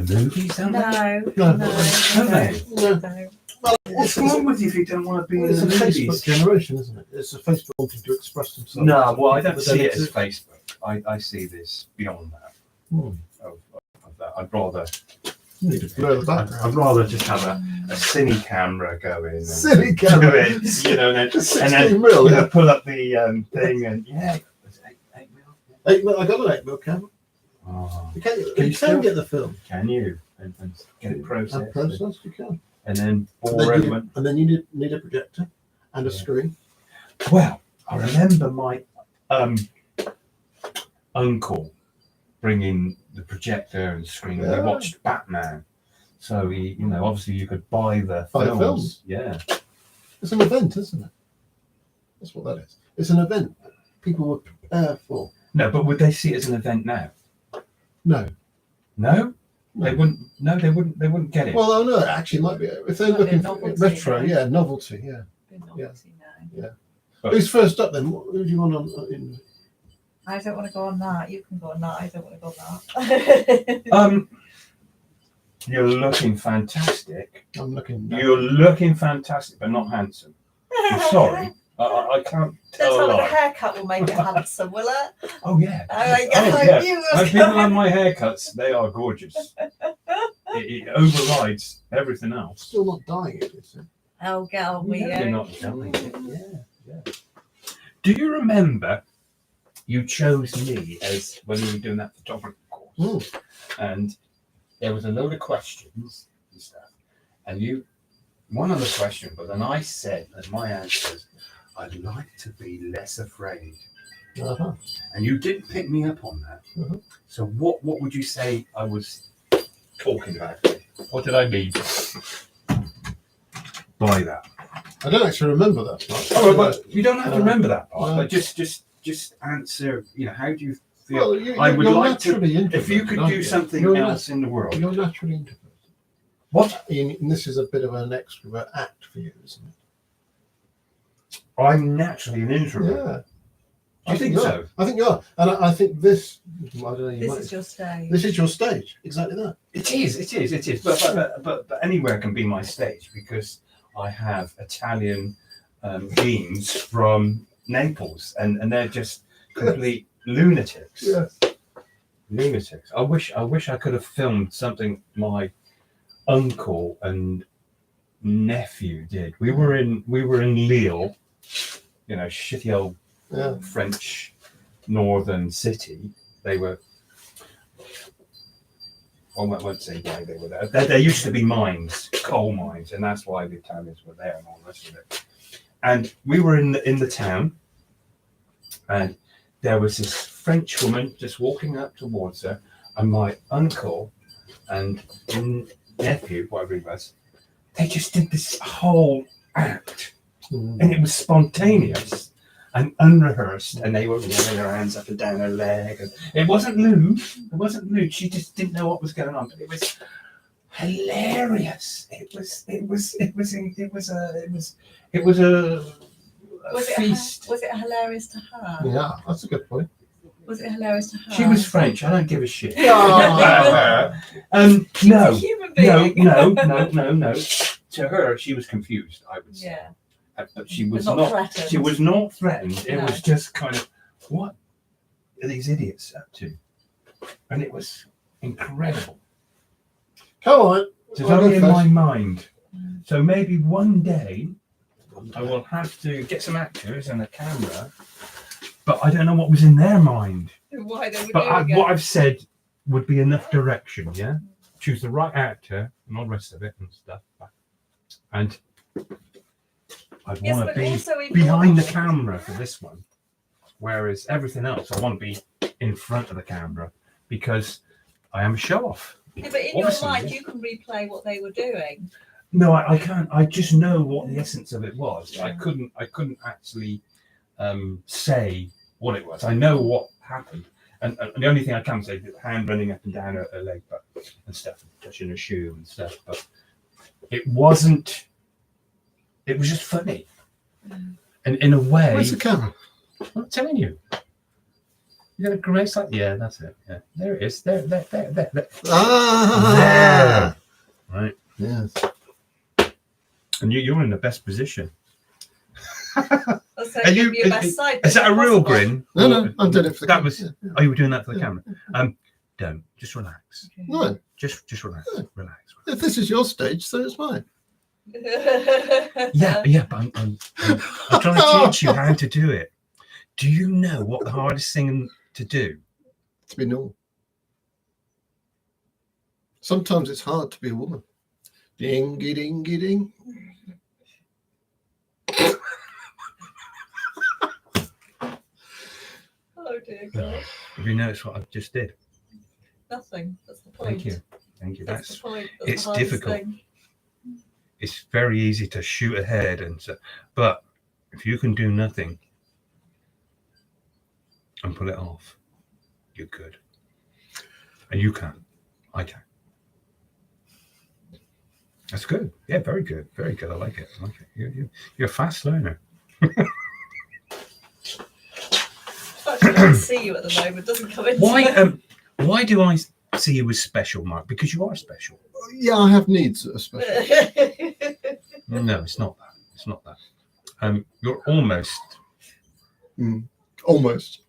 the movies, don't they? No. Don't they? No. Well, What's wrong with you if you don't want to be in it's the a Facebook movies? generation, isn't it? It's a Facebook wanting to express themselves. No, well, I don't But see then it as it's- Facebook. I see this beyond that. Hmm. Of that. I'd rather You need to blur the background. I'd rather just have a cine camera going. And Silly do camera. it, you know, and then, 16 mil, you yeah. know, pull up the thing and yeah. It's 8 mil. 8 mil, I got an 8 mil camera. Oh, You can, Can you you can still- get the film. can you? And get it And processed. processed, you can. And then And bore then, everyone. you need a projector and a Yeah. screen. Well, I remember my uncle bringing the projector and screen. And Yeah. we watched Batman. So he, you know, obviously you could buy the Buy the films. films. Yeah. It's an event, isn't it? That's what that is. It's an event that people would prepare for. No, but would they see it as an event now? No. No, they No. wouldn't. No, they wouldn't. They wouldn't get it. Well, no, it actually might be. If they're Might be looking for novelty, retro, though. yeah, novelty, yeah. Obviously, no. But- Who's first up then? Who do you want on? I don't want to go on that. You can go on that. I don't want to go on that. You're looking fantastic. I'm looking. You're looking fantastic, but not handsome. I'm sorry. I can't Let's tell a hope the lie. haircut will make it handsome, will it? Oh yeah. I yeah. knew it When was people coming. have my haircuts, they are gorgeous. It overrides everything else. Still not dying it, is it? Oh, get on with You're you. not telling it. Yeah. Do you remember you chose me as when we were doing that photography course? And there was a load of questions and stuff. And one of the questions was, and I said, and my answer was, I'd like to be less afraid. Uh-huh. And you didn't pick me up on that. Mhm. So what would you say I was talking about? What did I mean by that? I don't actually remember that part. Oh, but you don't have to remember that part. no. But just answer. You know, how do you feel? Well, I would you're like to. naturally If you introverted, could aren't do you? something You're else in the world, You're naturally introverted. what? And this is a bit of an extrovert act for you, isn't it? I'm naturally an introvert. Yeah. Do you think you are. so? I think you are. And I think this, I don't know, you This might, is your stage. this is your stage. Exactly that. It is. But anywhere can be my stage because I have Italian genes from Naples, and they're just complete lunatics. Yes. Lunatics. I wish I could have filmed something my uncle and nephew did. We were in Lille, you know, shitty old Yeah. French northern city. They were. Well, I won't say why they were there. There used to be mines, coal mines, and that's why the Italians were there and all the rest of it. And we were in the town, and there was this French woman just walking up towards her, and my uncle and nephew, whatever he was, they just did this whole act, and it was spontaneous and unrehearsed, and they were running their hands up and down her leg, and it wasn't lewd. She just didn't know what was going on, but it was hilarious. It was a feast. Was it hilarious to her? Yeah, that's a good point. Was it hilarious to her? She was French. I don't give a shit. Oh. No, She's a human being. no. To her, she was confused, I would say. Yeah. But she was But not. threatened. She was not threatened. It No. was just kind of, what are these idiots up to? And it was incredible. Come on. It's only in my mind. So maybe one day I will have to get some actors and a camera, but I don't know what was in their mind. Why they were But doing it. what I've said would be enough direction, yeah? Choose the right actor and all the rest of it and stuff. And I'd Yes, want to but be also in behind the your- camera for this one. Whereas everything else, I want to be in front of the camera because I am a show-off. Yeah, but in Obviously, your mind, yeah. you can replay what they were doing. No, I can't. I just know what the essence of it was. I couldn't actually say what it was. I know what happened, and the only thing I can say is the hand running up and down her leg, but and stuff, touching her shoe and stuff. But it wasn't. It was just funny, and in a way, Where's the camera? I'm telling you. You got a grace like that's it. Yeah, there it is. There. Ah, Right. yes. And you're in the best position. Let's say Are give you- me your best side. Is that a real possible. grin? No, I'm doing it for the that camera. was. Yeah, yeah. Oh, you were doing that for the Yeah, camera. Don't. Just relax. No, Just relax. Yeah. Relax. if this is your stage, so it's mine. Yeah, but I'm trying to teach you how to do it. Do you know what the hardest thing to do? To be normal. Sometimes it's hard to be a woman. Dingy dingy ding. Oh dear God. Have you noticed what I just did? Nothing. That's the point. Thank you. Thank you. That's That's the point. That's it's the hardest difficult. thing. It's very easy to shoot ahead and so, but if you can do nothing and pull it off, you're good. And you can. I can. That's good. Yeah, very good. Very good. I like it. I like it. You're a fast learner. Actually, I don't see you at the moment. Doesn't come into Why do I see you as special, Mark? Because you are special. Yeah, I have needs that are special. No, it's not that. It's not that. You're almost. Almost.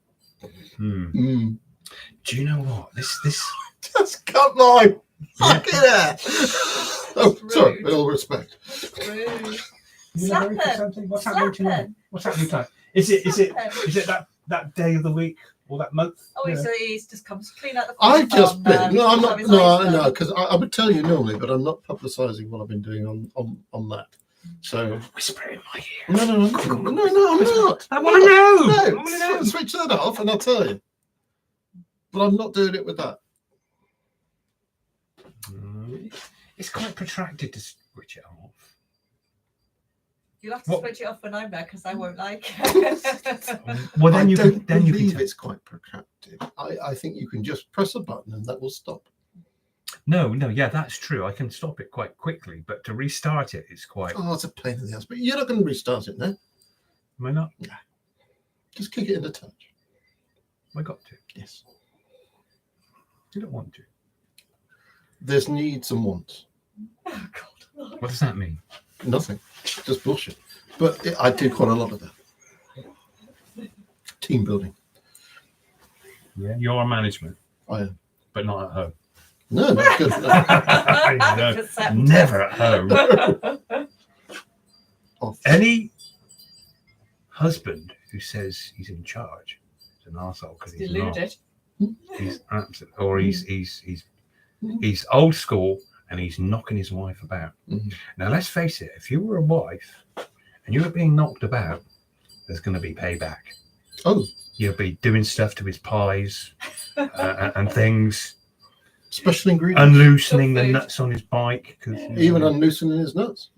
Do you know what? This. Just cut my fucking hair. Oh, Rude. sorry, with all respect. Rude. You Slap know, him. something? What's Slap happening tonight? him. What's happening tonight? Is it that day of the week or that month? Oh, You know? he's just comes to clean out the I've front just on, been. No, I'm have not. his No, eyes no, done. because I would tell you normally, but I'm not publicising what I've been doing on that. So Whisper it in my ear. no, I'm not. I want to know. I No, want to know. switch that off, and I'll tell you. But I'm not doing it with that. It's quite protracted to switch it off. You'll have to What? switch it off when I'm there because I won't like it. Well, then I you don't can. Then you believe can. it's quite protracted. I think you can just press a button and that will stop. No, yeah, that's true. I can stop it quite quickly, but to restart it is quite. Oh, it's a pain in the ass. But you're not going to restart it now. Am I not? Just kick it into touch. I got to. Yes. You don't want to. There's needs and wants. Oh God. What does that mean? Nothing. Just bullshit. But I do quite a lot of that. Team building. Yeah, you're management, I am. but not at home. No, not good. No. I know. Never at home. Off. Any husband who says he's in charge is an arsehole because he's not. Deluded. He's absolute, or he's old school and he's knocking his wife about. Mhm. Now, let's face it: if you were a wife and you were being knocked about, there's going to be payback. Oh, You'll be doing stuff to his pies and things, special ingredients. unloosening the Good food. nuts on his bike. Even unloosening his nuts.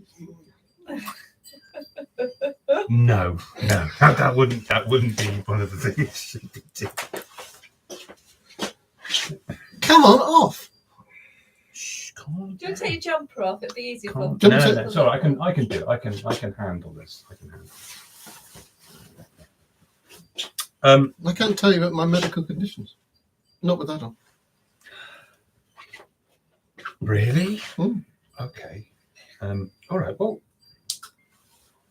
No, that wouldn't be one of the things she would do. Come on, off. Shh, calm Do you down. take your jumper off? It'd be easier for Calm- me. Don't No, take- no, sorry, I can do it. I can handle this. I can handle it. I can't tell you about my medical conditions. Not with that on. Really? Mm. Okay. All right. Well,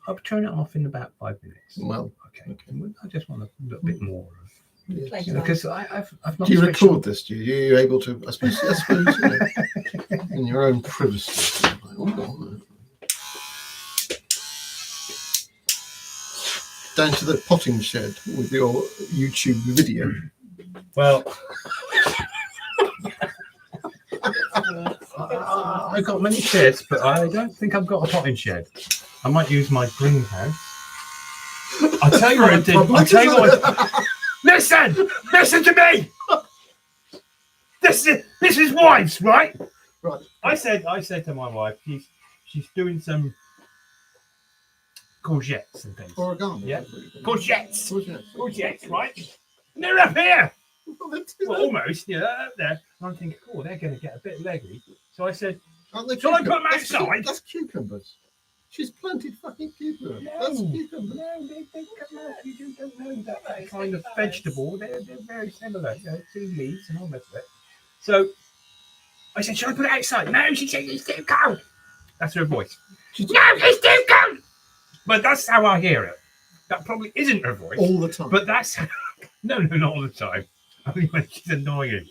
I'll turn it off in about 5 minutes. Well, Okay. okay. I just want a little bit more of, Yeah. Play because I've not. Do you switched record this? Do you? Are you able to? I suppose you know, in your own privacy. Oh, down to the potting shed with your YouTube video. Well, I've got many sheds, but I don't think I've got a potting shed. I might use my greenhouse. I'll tell you what I did. I'll tell you what. Listen to me. This is wives, right? Right. I said to my wife, she's doing some courgettes and things. Origami. Yeah. Courgettes, Courgettes. right? And they're up here. Well, they do Well, that. almost, yeah, up there. And I'm thinking, oh, they're going to get a bit leggy. So I said, Aren't they Shall I cucum- put them that's cu- outside? That's cucumbers. She's planted fucking cucumber. No, That's cucumber. no, they come out. You don't know that kind of vegetable. They're very similar. You know, 2 leaves and all that. So I said, "Shall I put it outside?" No, she said, "It's too cold." That's her voice. No, it's too cold. But that's how I hear it. That probably isn't her voice. All the time. But that's no, not all the time. Only when she's annoying.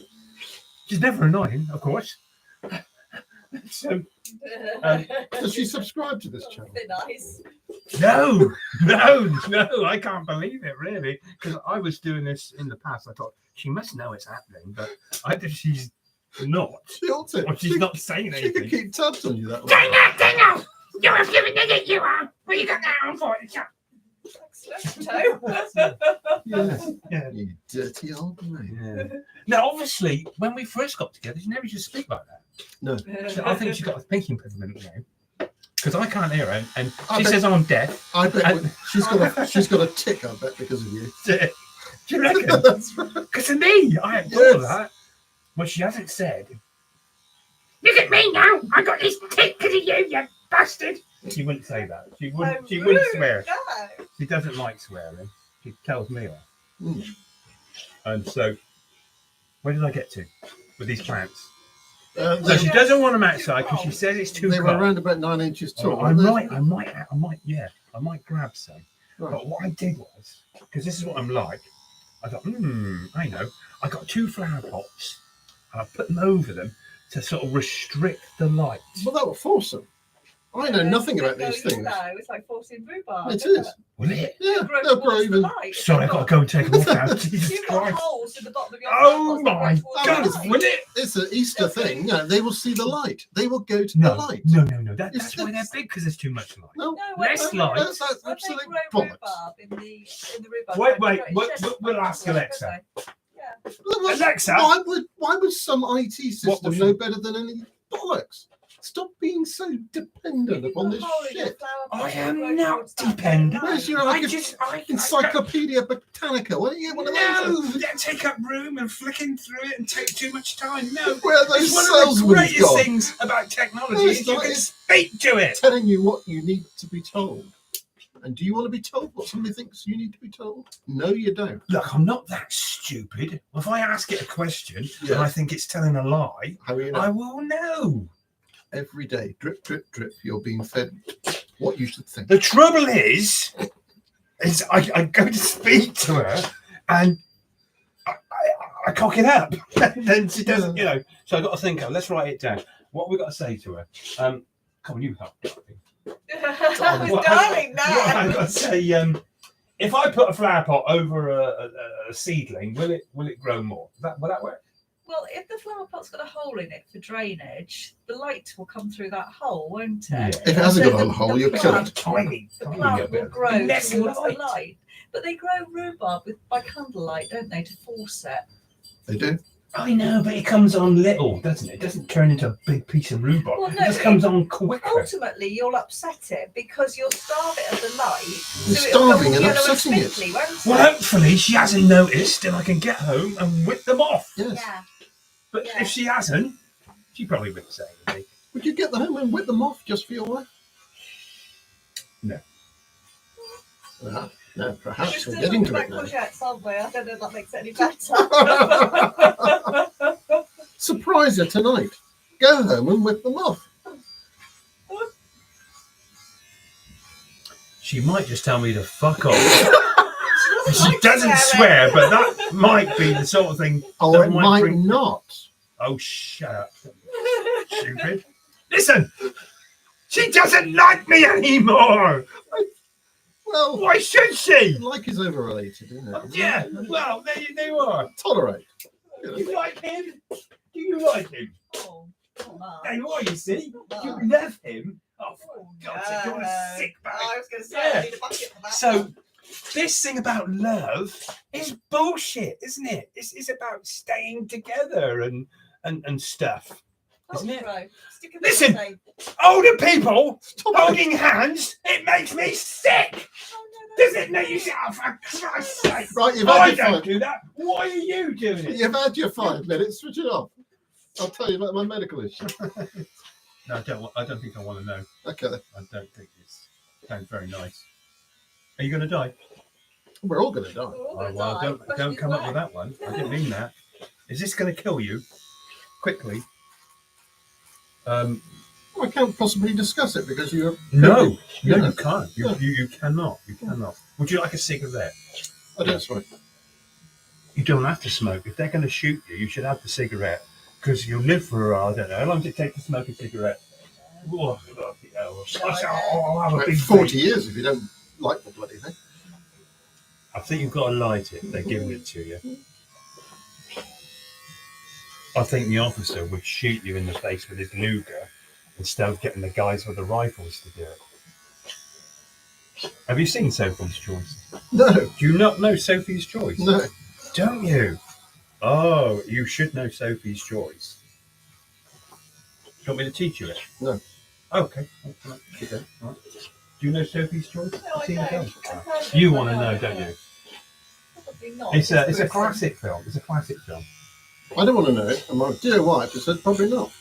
She's never annoying, of course. So, Does she subscribe to this channel? Nice. no, I can't believe it, really. Because I was doing this in the past. I thought, she must know it's happening. But either she's not, She ought to. or she's not saying She could anything. keep tabs on you that way. Dang it! You're a flipping idiot, you are! What you got that on for? Yeah. You dirty old man. Yeah. Now, obviously, when we first got together, she never used to speak like that. No. I think she's got a thinking impediment now. Because I can't hear her, and I she bet- says I'm deaf. I bet And- she's got a tick, I bet, because of you. Do you reckon? That's right. Because of me, I hadn't thought of Yes. that. What she hasn't said. Look at me now! I got this tick because of you bastard! She wouldn't say that. She wouldn't. She wouldn't swear. No. She doesn't like swearing. She tells me off. Mm. And so, where did I get to with these plants? Uh, So they, she doesn't want them outside because she says it's too they were cold. around about 9 inches tall. I weren't they? might grab some. Right. But what I did was, because this is what I'm like, I thought, I know. I got 2 flower pots and I put them over them to sort of restrict the light. Well, that would force them. I know nothing about these things. No, it's like forcing rhubarb. It isn't is. Will it? Yeah, Grow they'll grow towards the even. light. Sorry, I've got to go and take them off now. Jesus You've got Christ. holes in the bottom of your Oh flowers that my grow towards God, the light. will it? It's an Easter thing. You know, they will see the light. They will go to the No, light. no. It's That's why they're big, because there's too much light. No, No, when Less they- light. That's When absolute they grow bollocks. rhubarb in the rhubarb, Wait, they grow- we'll- it's just we'll like ask that, Alexa. don't they? Yeah. Alexa? Why would some IT What system was know it? better than any bollocks? Stop being so dependent upon this shit. I am not dependent. Where's your Encyclopedia Britannica? Why don't you get one of those? No, that take up room and flicking through it and take too much time. No, Where are those it's one of the salesmen greatest gone? things about technology No, it's is you not. can It's speak to it. telling you what you need to be told. And do you want to be told what somebody thinks you need to be told? No, you don't. Look, I'm not that stupid. If I ask it a question and Yeah. I think it's telling a lie, How are you know? I will know. Every day, drip, drip, drip, you're being fed what you should think. The trouble is I go to speak to her and I cock it up. And then she doesn't, you know. So I've got to think of, let's write it down. What have we got to say to her? Come on, you help. Darling, darling, What I've no. got to say, if I put a flower pot over a seedling, will it grow more? Will that work? Well, if the flower pot's got a hole in it for drainage, the light will come through that hole, won't Yeah. it? If it hasn't So got a the hole, you'll kill plant- it. Tiny, The tiny plant bit. will grow Less towards light. the light. But they grow rhubarb by candlelight, don't they, to force it? They do. I know, but it comes on little, doesn't it? It doesn't turn into a big piece of rhubarb. Well, It no, just it- comes on quicker. Ultimately, you'll upset it because you'll starve it of the light. You're so it'll go starving all and yellow upsetting it. spinkly, won't Well, it? hopefully she hasn't noticed and I can get home and whip them off. Yes. Yeah. But Yeah. if she hasn't, she probably wouldn't say anything. Would you get them home and whip them off just for your wife? No. Well, no, perhaps Just we're to getting talk to it about now. courgettes, aren't we? I don't know if that makes it any better. Surprise her tonight. Go home and whip them off. She might just tell me to fuck off. She doesn't swear, but that might be the sort of thing. Oh, that it might bring- not. Oh, shut up. Stupid. Listen, she doesn't like me anymore. Well, Why should she? like is overrated, isn't it? Yeah, well, there you are. Tolerate. You like him? Do you like him? Oh, no. There you are, you see. No. You love him. Oh, for Oh, God's sake, you're a sick bag. I was going to say, Yeah. I need a bucket for that. So, this thing about love is bullshit, isn't it? It's about staying together and stuff, isn't it? Right. Stick a Listen. bit of tape. Older people Stop it. holding hands, it makes me sick. Oh, no, Does it make you sick? Oh, for Christ's sake. Right, you've I had, your don't five, do that. Why are you doing it? you've had your 5 minutes. Switch it off. I'll tell you about my medical issue. No, I don't. I don't think I want to know. Okay, then. I don't think it sounds very nice. Are you going to die? We're all going to die. We're all Oh, gonna well, die. don't Question is come up when. with that one. I didn't mean that. Is this going to kill you quickly? I can't possibly discuss it because you're. No, Yeah. you can't. You cannot. You cannot. Would you like a cigarette? I don't smoke. You don't have to smoke. If they're going to shoot you, you should have the cigarette because you'll live for, I don't know, how long does it take to smoke a cigarette? Oh, bloody hell. I'll have a About big 40 years if you don't like the bloody thing. I think you've got to light it. They're giving it to you. I think the officer would shoot you in the face with his Luger instead of getting the guys with the rifles to do it. Have you seen Sophie's Choice? No, Do you not know Sophie's Choice? no. Don't you? Oh, you should know Sophie's Choice. Do you want me to teach you it? No. Okay. Okay. All right. Do you know Sophie's Choice? No, I Seen the don't. film? I've heard You of it, want to but know, no. don't you? Probably not. It's a gruesome. classic film. It's a classic film. I don't want to know it. And my dear wife has said probably not.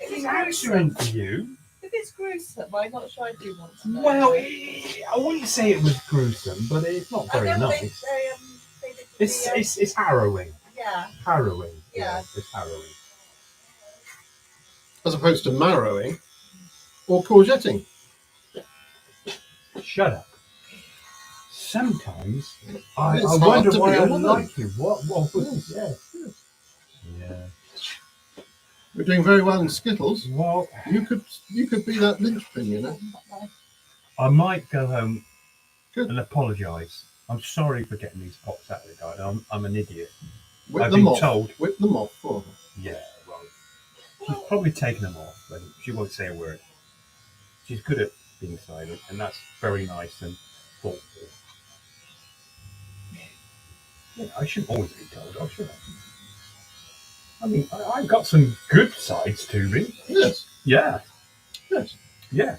If He's it's answering gruesome, for you. if it's gruesome, I'm not sure I do want to know. Well, I wouldn't say it was gruesome, but it's not very I know nice. they did It's harrowing. yeah. Harrowing. Yeah. It's harrowing. As opposed to marrowing or courgetting. Shut up. Sometimes I It's hard wonder to why be I a woman. like you. What was yeah. Yeah. We're doing very well in Skittles. Well, You could be that linchpin, you know. I might go home Good. and apologise. I'm sorry for getting these pots out of the garden. I'm an idiot. Whip I've them been off. told. Whip them off for her. Yeah, well, she's probably taken them off, but she won't say a word. She's good at being silent, and that's very nice and thoughtful. Yeah, I shouldn't always be told off, should I? I mean, I've got some good sides to me. Yes. Yeah, Yes. yeah.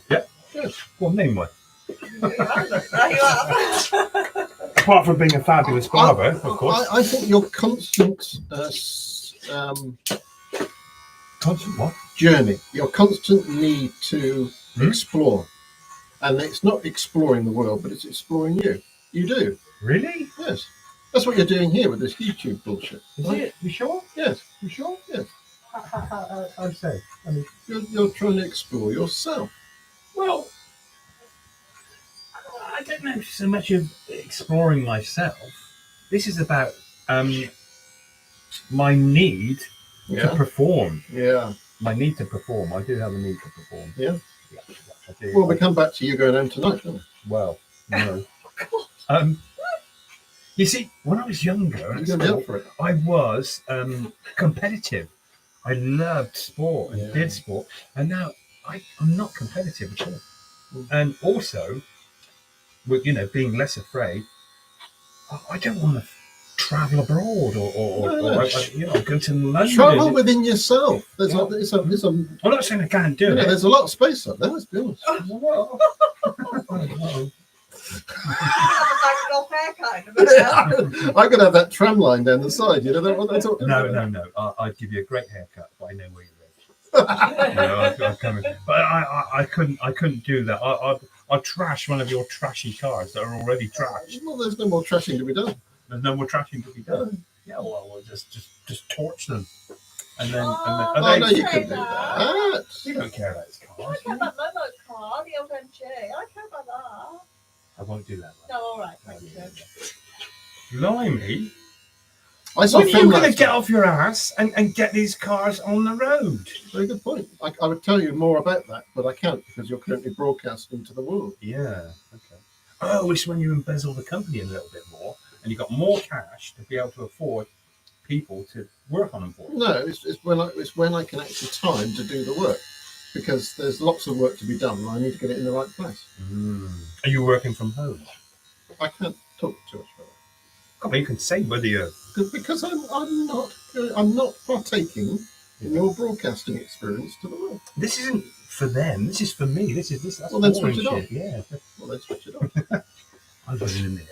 Yes. Well, name one. You have. Apart from being a fabulous barber, of course. I think your constant Constant what? journey, your constant need to explore. And it's not exploring the world, but it's exploring you. You do. Really? Yes. That's what you're doing here with this YouTube bullshit. Is right? it? You sure? Yes. You sure? Yes. I'd say. I mean, You're trying to explore yourself. well, I don't know so much of exploring myself. This is about my need to Yeah. perform. Yeah. My need to perform. I do have a need to perform. Yeah. Yeah, I do. Well, we come back to you going home tonight, don't we? Well, no. You see, when I was younger, You're at going to be school, up for it. I was competitive. I loved sport and Yeah. did sport, and now I'm not competitive at all. And also, with being less afraid, I don't want to travel abroad or No. go to London. Travel within yourself. There's Yeah. I'm not saying I can't do it. there's a lot of space up there, let's be honest. I'm going to have that tram line down the side, you know what they're talking about? No. I'd give you a great haircut, but I know where you live. I'm coming. But I couldn't do that. I'd trash one of your trashy cars that are already trashed. Well, there's no more trashing to be done. There's no more trashing to be done. Yeah, well, we'll just torch them, and then Oh, Oh, no, you say could do that. that. you don't care about his I cars. care about Momo's car, the old MG. I care about that. I won't do that. No, all right, thank you. Blimey! I saw When are you film going to last get night. off your ass and get these cars on the road? Very good point. I would tell you more about that, but I can't because you're currently broadcasting to the world. Yeah. Okay. Oh, it's when you embezzle the company a little bit more, and you got more cash to be able to afford people to work on them for you. No, it's when I can actually time to do the work because there's lots of work to be done and I need to get it in the right place. Are you working from home? I can't talk too much about Come on, you can say whether you're. that because I'm not partaking in your broadcasting experience to the world. This isn't for them. This is for me. That's Well, then boring switch it on. shit. Yeah. Well, let's switch it on. I was in a minute.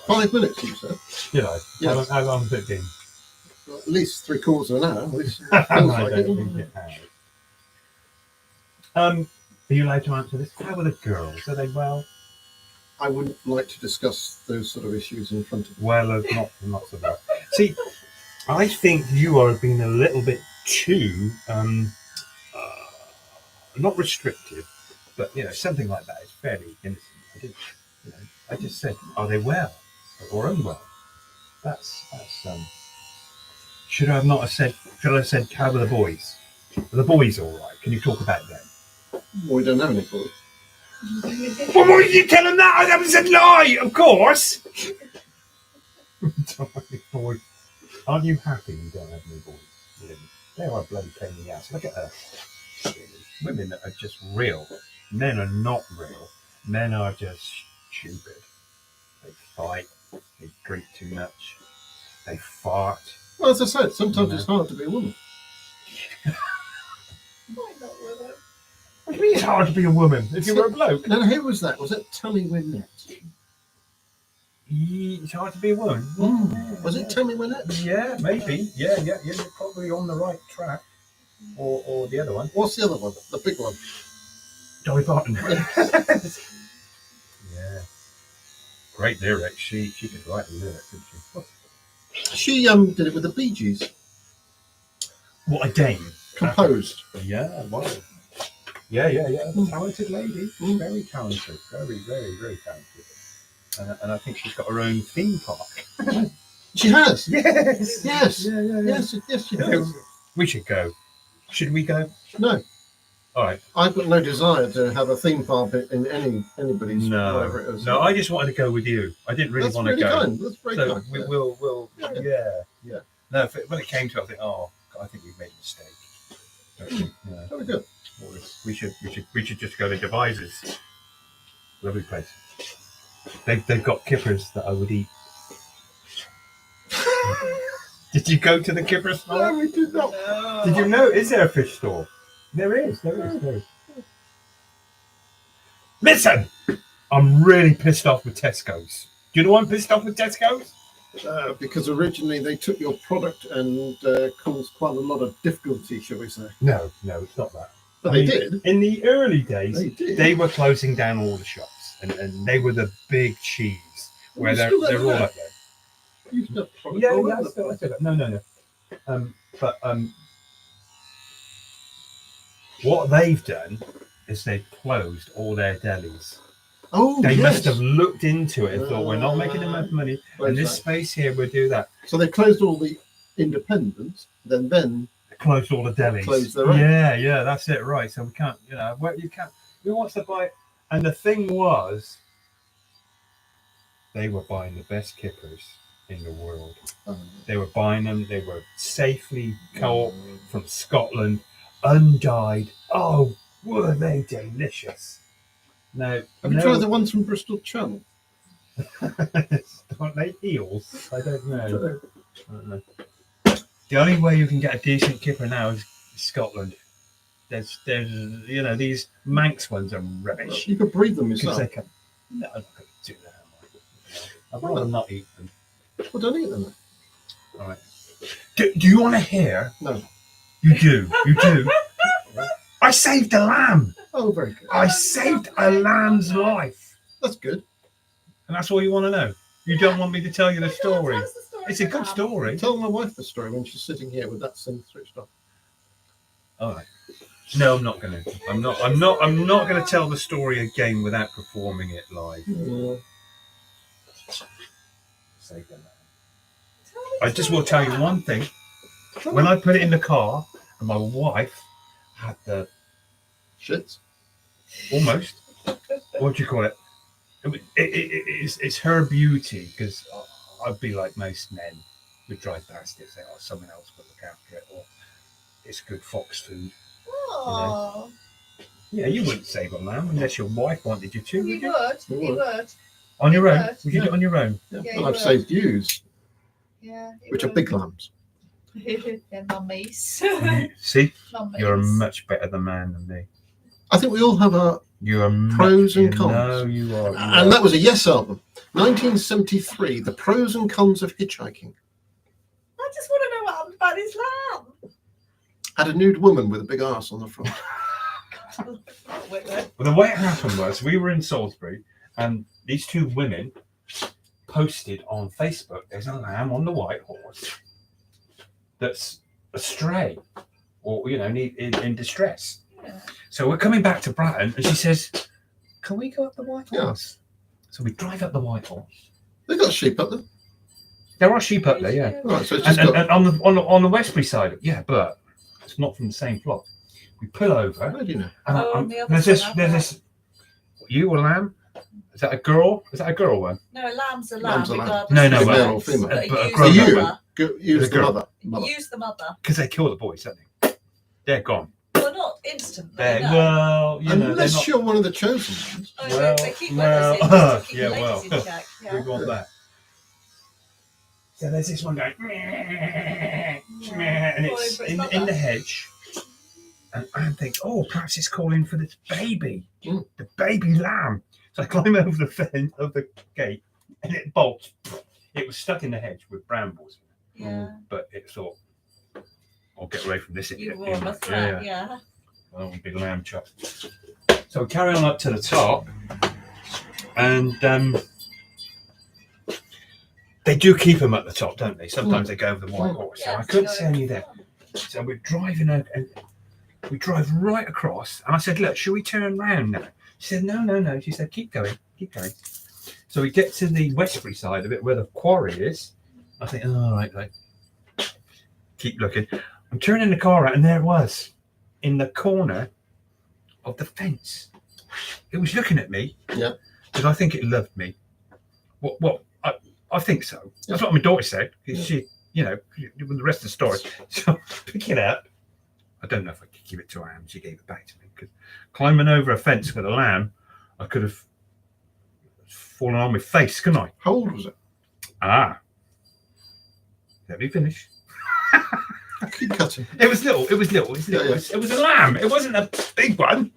5 minutes, you said. Did I? Yes. How long has it been? Well, at least 3/4 of an hour. At least it I feels like don't it. think it has. Are you allowed to answer this? How are the girls? Are they well? I wouldn't like to discuss those sort of issues in front of you. Well, not so well. See, I think you are being a little bit too not restrictive, but something like that is fairly innocent. I just said, are they well or unwell? That's should I have not have said? Should I have said, how are the boys? Are the boys all right? Can you talk about them? Well, we don't have any boys. Well, why did you tell them that? That was a lie, of course. Boys. Aren't you happy you don't have any boys? Really? They are a bloody pain in the ass. Look at her. Women are just real. Men are not real. Men are just stupid. They fight. They drink too much. They fart. Well, as I said, sometimes it's hard to be a woman. Why not with it? What do you mean it's hard to be a woman if you were a bloke? Now, who was that? Was it Tammy Wynette? It's hard to be a woman. Was it Tammy Wynette? Yeah, maybe. Yeah. You're probably on the right track. Or the other one. What's the other one? The big one. Dolly Parton. Yeah. Great lyrics. She could write the lyrics, didn't she? She did it with the Bee Gees. What a dame. Composed. Yeah, wow. Yeah. Talented lady. Very talented. Very, very, very talented. And I think she's got her own theme park. She has. Yes. Yes. Yeah. Yes, she has. We should go. Should we go? No. All right. I've got no desire to have a theme park in anybody's. Whatever it is. No, I just wanted to go with you. I didn't really want to go. Kind. That's very So kind. we'll yeah. No, when it came to it, I think, I think we've made a mistake. Yeah. Very good. We should just go to Devises. Lovely place. They've got kippers that I would eat. Did you go to the kipper store? No, we did not. No. Did you know? Is there a fish store? There is. Listen, I'm really pissed off with Tesco's. Do you know why I'm pissed off with Tesco's? Because originally they took your product and caused quite a lot of difficulty, shall we say? No, it's not that. But they did. In the early days, They did. they were closing down all the shops, and they were the big cheese where they're all up there. You still have product Yeah, all I over the still place. got. No. But what they've done is they've closed all their delis. Oh, They yes. must have looked into it and thought, we're not making enough money, Where's and this that? space here will do that. So they closed all the independents, then They closed all the delis. Closed their own. Yeah, that's it, right. So we can't, you can't. Who wants to buy? And the thing was, they were buying the best kippers in the world. They were buying them. They were safely co-op from Scotland, undyed. Oh, were they delicious? Now, Have you tried the ones from Bristol Channel? Aren't they eels? I don't know. The only way you can get a decent kipper now is Scotland. There's these Manx ones are rubbish. You could breed them Because yourself. they can. No, I'm not going to do that. I'd rather not eat them. Well, don't eat them. All right. Do you want to hear? No. You do. I saved a lamb. Oh, very good. I saved a lamb's life. That's good. And that's all you want to know. You don't want me to tell you the story. Tell us the story It's a of good that. story. Tell my wife the story when she's sitting here with that thing switched off. All right. No, I'm not going to. I'm not going to tell the story again without performing it live. Saved a lamb. Tell me I just will something tell you about one thing. When I put it in the car, and my wife had the Shits. almost. What do you call it? It's her beauty, because I'd be like most men would drive past it and say, "Oh, someone else will look after it," or "It's good fox food." Oh, Yeah, you wouldn't save a lamb unless your wife wanted you to, would you you? would. You You would. would. On your own? Yes. Would you do it on your own? Yeah. Yeah, And you I've would. saved ewes, Yeah. you which are would. big lambs. They're mummies. See, Mummies. you're a much better man than me. I think we all have a. You're Pros and much, cons. No, you are. And that was a Yes album. 1973, The Pros and Cons of Hitchhiking. I just want to know what and his lamb. Had a nude woman with a big ass on the front. Well, the way it happened was we were in Salisbury, and these two women posted on Facebook, there's a lamb on the white horse that's astray or, in distress. Yeah. So we're coming back to Bratton, and she says, can we go up the white Yeah. horse? So we drive up the white horse. They got sheep up there. There are sheep up there, yeah. Right, so it's And, just and, got. and on the Westbury side, yeah, but it's not from the same flock. We pull over, How do you know? and on the other there's side, this. You a lamb? Is that a girl? Is that a girl one? No, a lamb's a lamb. Lamb's a lamb. regardless No, of no, the well, sex, female. but But a use grown the up mother. Use The the girl. mother. Use the mother. Because they kill the boys, don't they? They're gone. Well, not instantly. They're, no. well, they're Unless not. you're one of the chosen ones. Oh, well, they keep well, with us in, just to keep yeah, the well. ladies in check. We Yeah. want that. So there's this one going, and it's in the hedge. And I think, oh, perhaps it's calling for this baby, the baby lamb. So I climb over the fence of the gate, and it bolts. It was stuck in the hedge with brambles, Yeah. but it thought, I'll get away from this You idiot. warm us Yeah. up, yeah. Oh, big lamb chop. So we carry on up to the top, and they do keep them at the top, don't they? Sometimes they go over the white horse. So Yeah, I couldn't so see any there. So we're driving, and we drive right across. And I said, "Look, should we turn round now?" She said, "No." She said, "Keep going." So we get to the Westbury side of it, where the quarry is. I think, oh, all right. Keep looking. I'm turning the car out, and there it was, in the corner of the fence. It was looking at me. Yeah. Because I think it loved me. Well, I think so. That's what my daughter said. Because she, with the rest of the story. So I pick it up. I don't know if I could give it to her, and she gave it back to me. Because climbing over a fence with a lamb, I could have fallen on my face, couldn't I? How old was it? Let me finish. Keep cutting. It was little. Yeah. It was a lamb. It wasn't a big one.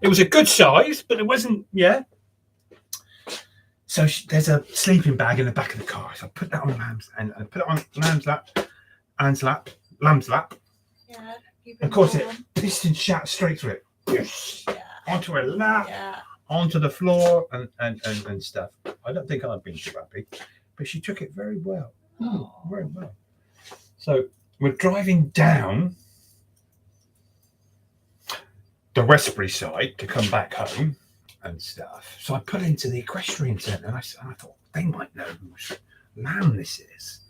It was a good size, but it wasn't. Yeah. So there's a sleeping bag in the back of the car. So I put that on lamb's, and I put it on lamb's lap, Anne's lap, lamb's lap. Yeah. keep Of course, it warm. piston shot straight through it, Yeah. onto her lap, Yeah. onto the floor, and stuff. I don't think I'd been too happy, but she took it very well. Very well. So we're driving down the Westbury side to come back home and stuff. So I put into the equestrian centre, and I thought they might know whose lamb this is.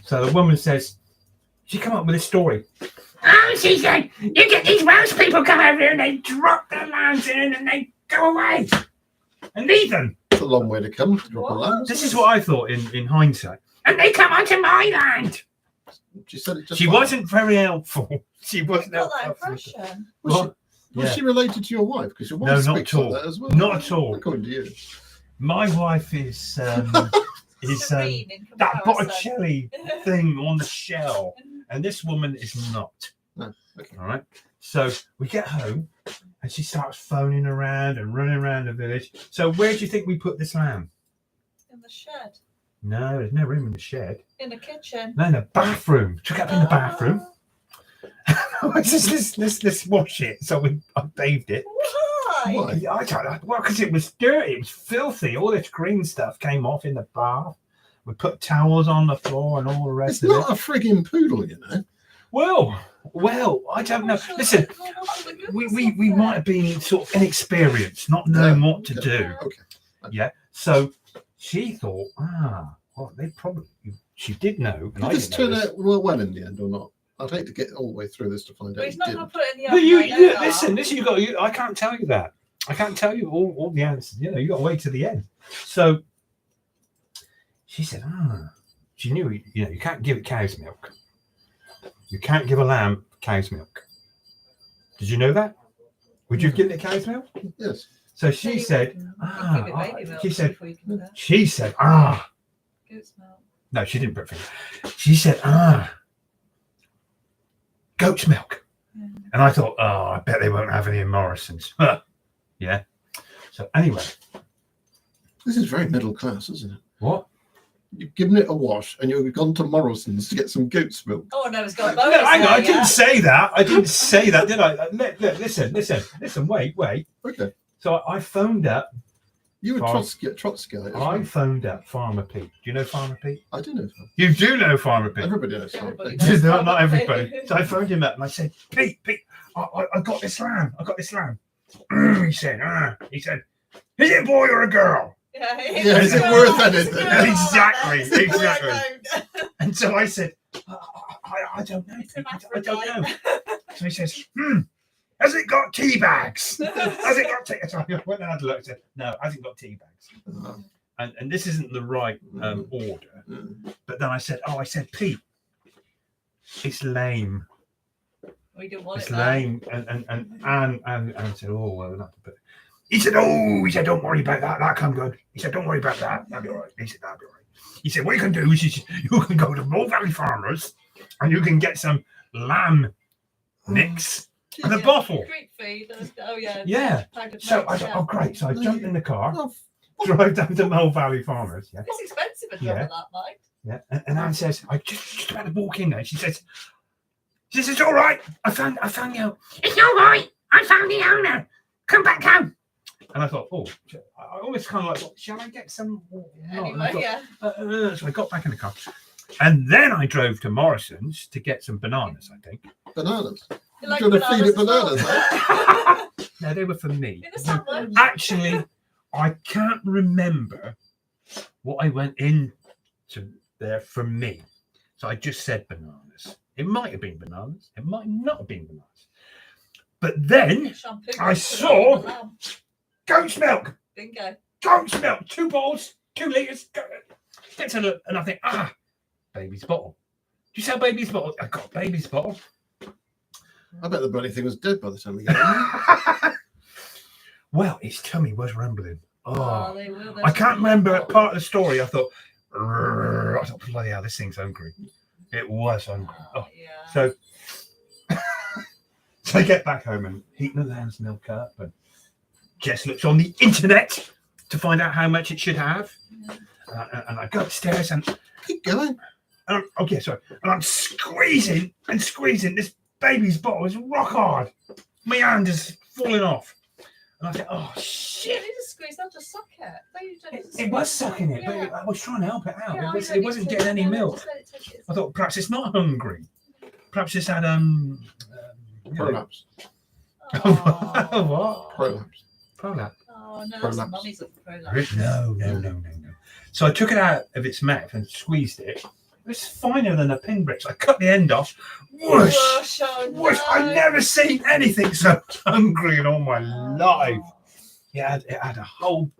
So the woman says, she come up with a story. Oh, she said, you get these Welsh people come over here and they drop their lambs in and they go away and leave them. It's a long way to come to drop a lamb. This is what I thought in hindsight. And they come onto my land. She said it just She like wasn't very helpful. She I wasn't got that helpful. impression. Was Yeah. she related to your wife? Because your wife No, not speaks at all. like that as well. Not at all. According to you. My wife is Serene in that comparison. Botticelli thing on the shell, and this woman is not. No. Okay. All right. So we get home, and she starts phoning around and running around the village. So where do you think we put this lamb? In the shed. No, there's no room in the shed. In the kitchen. No, in the bathroom. Took it up in the bathroom. Let's wash it. So I bathed it. Why? Why? I don't know. Well, because it was dirty. It was filthy. All this green stuff came off in the bath. We put towels on the floor and all the rest It's of not it. a frigging poodle, you know. Well, I don't know. Sure, Listen, well, what's the goodness we of might that? have been sort of inexperienced, not knowing what to Okay. do. Okay. Yeah. So she thought, well, they probably. She did know, and I Did this didn't know turn this. out well in the end or not? I'd hate to get all the way through this to find But out he's you not did. going to put it in the But oven. you I know that. listen. You got. I can't tell you that. I can't tell you all the answers. You got to wait to the end. So she said, she knew. You can't give it cow's milk. You can't give a lamb cow's milk. Did you know that? Would you have given it cow's milk? Yes. So she You said, give it baby milk she said, before you can do that. Goat's Goat's milk. No, she didn't put it. She said, goat's milk. Yeah. And I thought, I bet they won't have any in Morrison's. Yeah. So anyway, This is very middle class, isn't it? what? you've given it a wash, and you've gone to Morrison's to get some goat's milk. Oh, no, it's got a No, bonus. hang on, I there, didn't yeah. say that. I didn't say that, did I? Listen. Wait. Okay. So I phoned up. You were Farm- Trotsky. I phoned up Farmer Pete. Do you know Farmer Pete? I do know. Farmer. You do know Farmer Pete. Everybody knows. Farmer Everybody Pete. knows. Not everybody. So I phoned him up and I said, Pete, I got this lamb. He said, is it a boy or a girl? Yeah, Is it worth anything? Exactly. And so I said, I don't know. I don't know. So he says, has it got tea bags? Has it got tea? So I went and had a look and said, no, hasn't got tea bags. And this isn't the right order. But then I said, Pete, it's lame. We didn't want It's it lame. And said, oh, well, we'll have to put it. He said, don't worry about that. That'll come good. He said, don't worry about that. That'll be all right. He said, that'll be all right. He said, what you can do is you can go to Moe Valley Farmers and you can get some lamb mix and a bottle. Greek feed. Oh, yeah. Yeah. So I thought, great. So I jumped in the car, drive down to Moe Valley Farmers. Yeah. It's expensive at Yeah. that, Mike. Yeah. And Anne says, I just about to walk in there. She says, it's all right. I found you. It's all right. I found the owner. Come back home. And I thought, I always kind of like, shall I get some? Anyway, yeah. So I got back in the car. And then I drove to Morrison's to get some bananas, I think. Bananas. You like You're going to feed it bananas bananas, as huh? No, they were for me. In a sandwich. Actually, I can't remember what I went into there for me. So I just said bananas. It might have been bananas. It might not have been bananas. But then Shampoo. I saw goat's milk. Bingo. Goat's milk. 2 bottles, 2 litres. Get to look, and I think, baby's bottle. Do you sell baby's bottle? I got baby's bottle. I bet the bloody thing was dead by the time we got it. Well, his tummy was rumbling. Oh, they will. I can't remember part of the story. I thought, bloody hell, this thing's hungry. It was hungry. Yeah. So I get back home and heating the lamb's milk up, and Jess looks on the internet to find out how much it should have. And I go upstairs and Keep going. and I'm squeezing. This baby's bottle is rock hard. My hand is falling off. And I think, oh shit. Yeah, they just squeeze, they'll just suck it. It was sucking it, Yeah. but I was trying to help it out. Yeah, It wasn't getting any milk. I thought perhaps it's not hungry. Perhaps it's had Prolapse. what? Prolapse. Prolapse. Oh no, Prolapse. that's mummy's up for prolapse. No. So I took it out of its mouth and squeezed it. It was finer than a pinprick. So I cut the end off. Whoosh! Whoosh, oh, Whoosh! no. I've never seen anything so hungry in all my life. It had a whole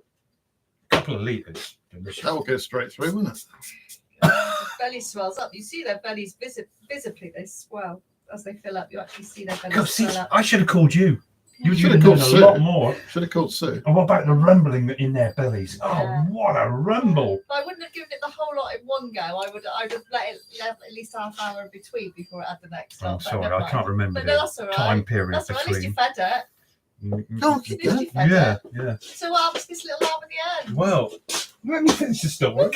couple of litres. That will go straight through, won't it? Belly swells up. You see their bellies visibly, they swell as they fill up. You actually see their bellies God, see, swell up. I should have called you. You Should would have have known called a Sue. lot more. Should have called Sue. And what about the rumbling in their bellies? Oh, Yeah. what a rumble! I wouldn't have given it the whole lot in one go. I'd have let it have at least half hour in between before it had the next I'm lot. but sorry, never I mind. can't remember But no, the that's all right. time period That's all right. At least you between. fed it. Go on, At keep least you going. fed Yeah, it. yeah. So what happens to this little lamb at the end? Well, let me finish the story. Oh,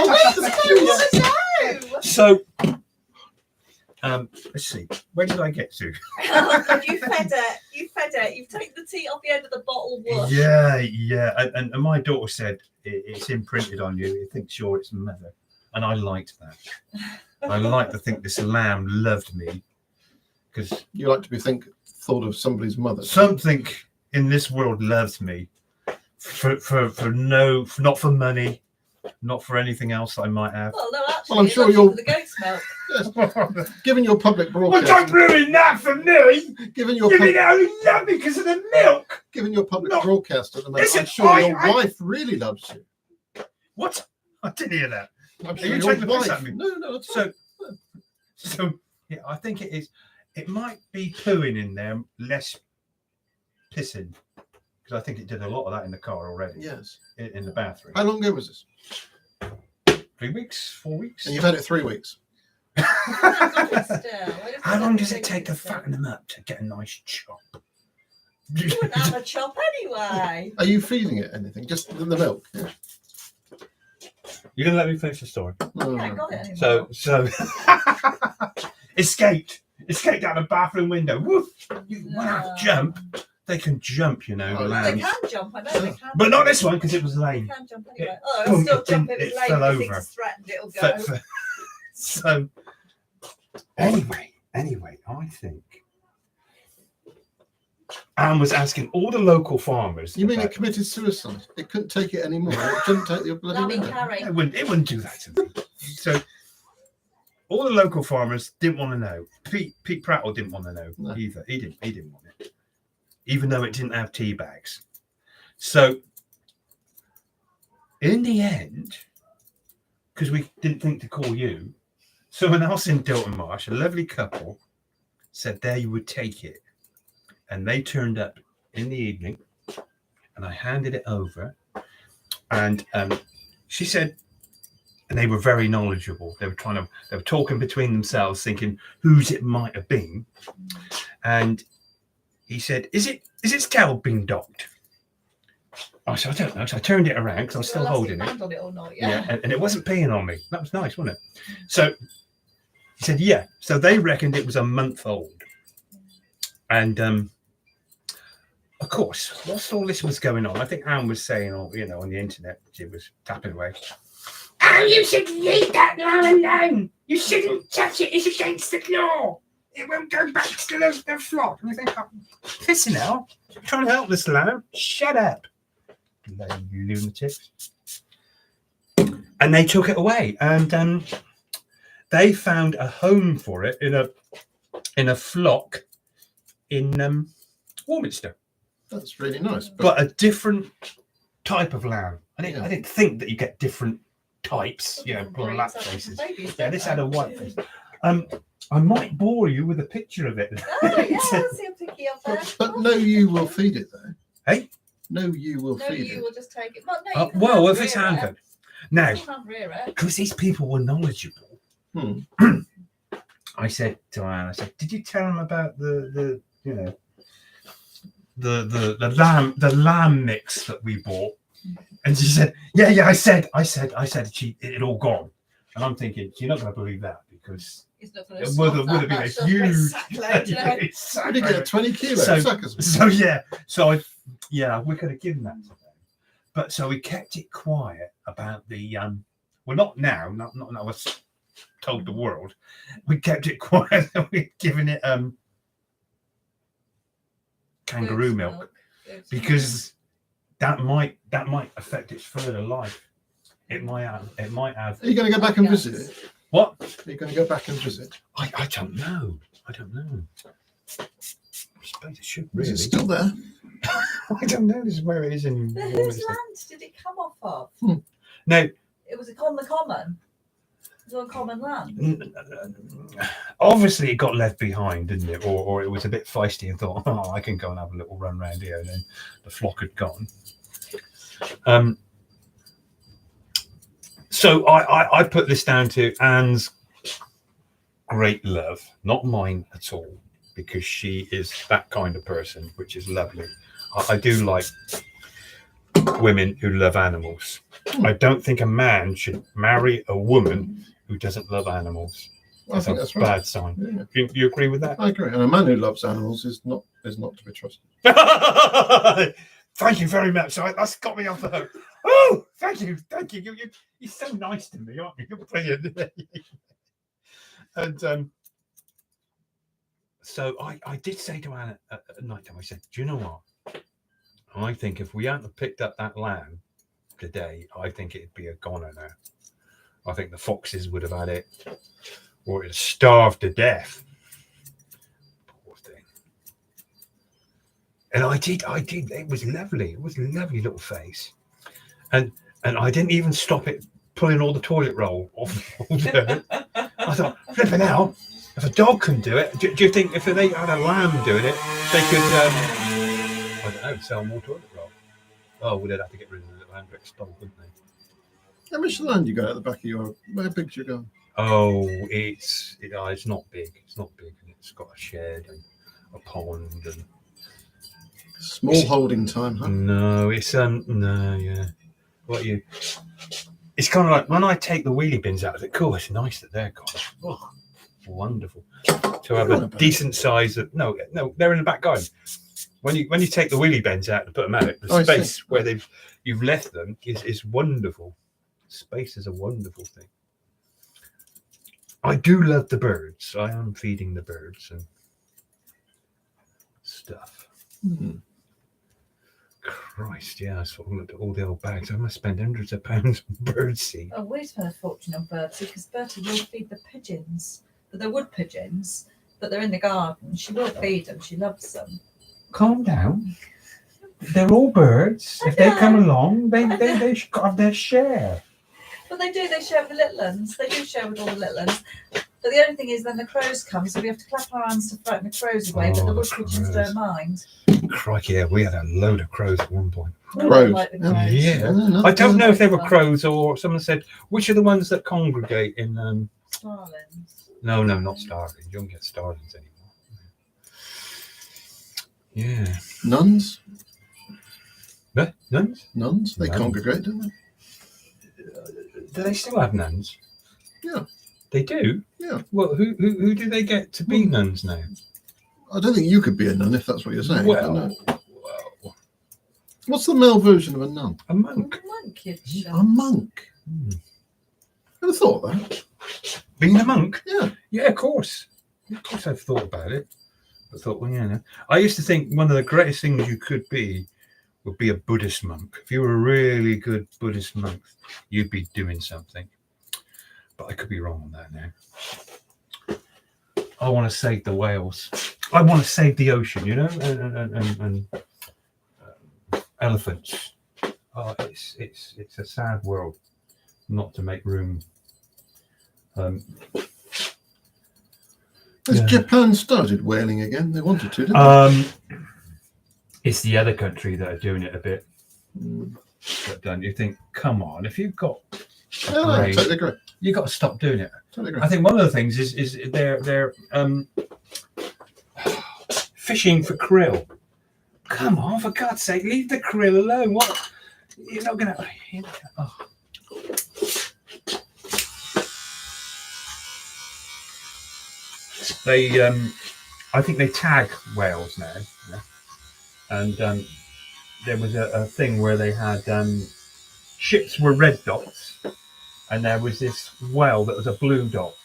Wait, I want to know. So, let's see. Where did I get to? Oh, God, you fed it. You've taken the teat off the end of the bottle. Whoosh. Yeah. And my daughter said it's imprinted on you. It thinks you're its mother, and I liked that. I like to think this lamb loved me because You like to be thought of somebody's mother. something in this world loves me for not for money, not for anything else I might have. Well, no, actually, Well, I'm it sure loves you you'll- for the goat's milk. Given your public Well, don't broadcast, ruin that for me. given your You mean pub- I only love me because of the milk? given your public No. broadcast at the moment, Listen, I'm sure your I- wife really loves you. What? I didn't hear that. I'm Are sure you your taking the piss wife. out of me? No, that's fine. So yeah, I think it is. It might be pooing in there, less pissing, because I think it did a lot of that in the car already. Yes. In the bathroom. How long ago was this? 3 weeks, 4 weeks. And you've had it 3 weeks. How long does it take to fatten them up to get a nice chop? You wouldn't have a chop anyway. Are you feeding it anything? Just the milk? Yeah. You're gonna let me finish the story. Oh, I ain't got it anymore. So escaped out the bathroom window. Woof! You wow, jump. They can jump, you know, the Oh, They lambs. can jump, I know they can. But not this one because it was lame. They can jump anyway. Oh, boom, it'll still it jump didn't- if it's it late. fell If it's over. threatened, it'll go. So anyway, I think Anne was asking all the local farmers. You mean about- it committed suicide? It couldn't take it anymore. It couldn't take the bloody Lammy window. carry. It wouldn't do that to me. So all the local farmers didn't want to know. Pete Prattle didn't want to know No. either. He didn't want it, even though it didn't have tea bags. So in the end, because we didn't think to call you, someone else in Dilton Marsh, a lovely couple, said they would take it, and they turned up in the evening, and I handed it over, and she said. And they were very knowledgeable. They were talking between themselves, thinking whose it might have been. And he said, "Is its tail been docked?" I said, "I don't know." So I turned it around because I was still holding it. On it or not, And it wasn't peeing on me. That was nice, wasn't it? So he said, "Yeah." So they reckoned it was a month old. And of course, whilst all this was going on, I think Anne was saying, on the internet, she was tapping away. Oh, you should leave that lamb alone. You shouldn't touch it. It's against the law. It won't go back to the flock. And I think, listen now, I'm trying to help this lamb. Shut up, you lunatics. And they took it away, and they found a home for it in a flock in Warminster. That's really nice. But a different type of lamb. I didn't think that you get different types, black faces. Yeah, this had a white face. I might bore you with a picture of it. Oh, yeah, I see a picky up there. But no, you will feed it though. Hey? No, you will No, feed you it. will just take it. Well, no, you can Well, have if it's rear it. hand-fed. Now, You can have rear it. because these people were knowledgeable, Hmm. I said to Anne, "Did you tell them about the lamb mix that we bought?" And she said, "Yeah, I said it all gone." And I'm thinking, you're not going to believe that because It's not it would have been a huge. What do you get? 20 kilos? So- Suckers. We could have given that to them, but so we kept it quiet about the well, not now I was told the world. We kept it quiet. We'd given it kangaroo milk because that might affect its further life. It might have. Are you going to go back and visit it? What? Are you going to go back and visit? I don't know. I suppose it should Is really. it still there? I don't know. This is where it is in. Whose Warminster. land did it come off of? No, It was on the common. It was on common land. obviously it got left behind, didn't it? Or it was a bit feisty and thought, I can go and have a little run round here, and then the flock had gone. So I put this down to Anne's great love, not mine at all, because she is that kind of person, which is lovely. I do like women who love animals. I don't think a man should marry a woman who doesn't love animals. I think That's that's a right. bad sign. Yeah. You agree with that? I agree. And a man who loves animals is not to be trusted. Thank you very much. That's got me off the hook. Oh, thank you. You're so nice to me, aren't you? You're brilliant. And so I did say to Anne at night time, I said, "Do you know what? I think if we hadn't picked up that lamb today, I think it'd be a goner now. I think the foxes would have had it, or it'd starved to death." Poor thing. And I did. It was lovely. It was a lovely little face. And I didn't even stop it pulling all the toilet roll off. I thought, flipping out, if a dog can do it, do you think if they had a lamb doing it, they could, I don't know, sell more toilet roll? Oh, well, they'd have to get rid of the little Hendrix dog, wouldn't they? How much land you got at the back of your? How big's your garden? Oh, it's not big. It's not big, and it's got a shed and a pond and. Small holding time, huh? No, it's no, yeah. What you? it's kind of like when I take the wheelie bins out of it. Cool, it's nice that they're gone. Oh, wonderful to have a decent size of. No, they're in the back garden. When you take the wheelie bins out and put them out, the space where you've left them is wonderful. Space is a wonderful thing. I do love the birds. I am feeding the birds and stuff. Christ, yeah, I sort of looked at all the old bags. I must spend hundreds of pounds on bird seed. Oh, we spend a fortune on birdseed because Bertie will feed the pigeons. But they're wood pigeons, but they're in the garden. She will feed them. She loves them. Calm down. They're all birds. If they come along, they should have their share. But they do. They share with the little ones. They do share with all the little ones. But the only thing is, then the crows come, so we have to clap our hands to frighten the crows away. But the wood pigeons don't mind. Crikey, yeah, we had a load of crows at one point. They Crows. don't like the crows. Yeah. I don't know if they were crows or someone said, which are the ones that congregate in... Starlings. No, not starlings. You don't get starlings anymore. Yeah. Nuns? But nuns? Nuns? They Nuns. congregate, don't they? Do they still have nuns? Yeah. They do? Yeah. Well, who do they get to be nuns now? I don't think you could be a nun if that's what you're saying. Well, What's the male version of a nun? a monk. Monk, you A monk. Never thought of that. Being a monk? Yeah. Yeah, of course. Of course I've thought about it. I thought, well, yeah. No. I used to think one of the greatest things you could be would be a Buddhist monk. If you were a really good Buddhist monk, you'd be doing something. But I could be wrong on that now. I want to save the whales. I want to save the ocean, you know, and elephants. Oh, it's a sad world not to make room. Has Japan started whaling again? They wanted to, didn't they? It's the other country that are doing it a bit. But don't you think? Come on, if you've got I totally agree. you've got to stop doing it. Totally agree. I think one of the things is they're fishing for krill. Come on, for God's sake, leave the krill alone. What? You're not gonna. Oh. They, I think they tag whales now, yeah? And there was a thing where they had ships were red dots, and there was this whale that was a blue dot,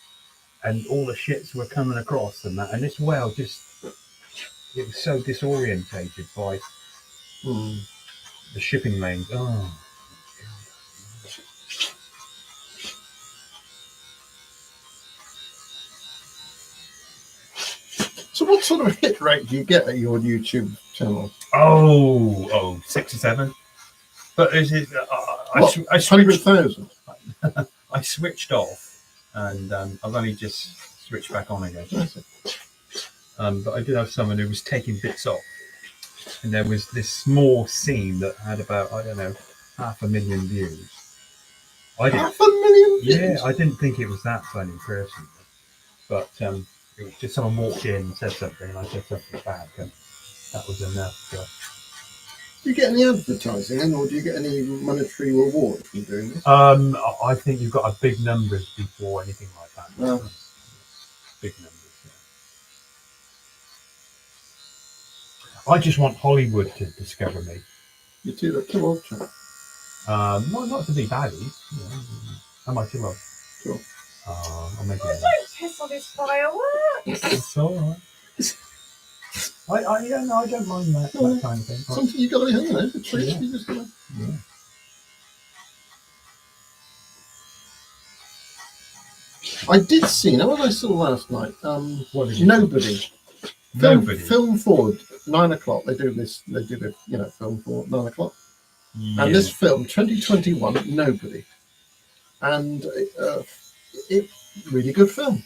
and all the ships were coming across and that, and this whale it was so disorientated by the shipping lanes. Oh. So what sort of hit rate do you get at your YouTube channel? Oh, 6 or 7. But is it? I switched. 100,000. I switched off, and I've only just switched back on again. But I did have someone who was taking bits off, and there was this small scene that had about 500,000 views. I didn't. 500,000 views? Yeah, I didn't think it was that funny personally, but it was just someone walked in and said something, and I said something back, and that was enough. Do you get any advertising, or do you get any monetary reward from doing this? I think you've got a big numbers before anything like that. No. Big numbers. Yeah. I just want Hollywood to discover me. You do that too old, chap. Not to be baddies. How much you love? Sure. I'll make it. Don't piss on his fireworks. It's all right. I don't mind that kind of thing. Something you got to be hanging over the tree. Yeah. You just gotta... Yeah. I did see. Now, what I saw last night. What did you Nobody. Nobody. Film forward 9 o'clock. They do this. They do the film for 9 o'clock. Yeah. And this film, 2021, Nobody, and it really good film.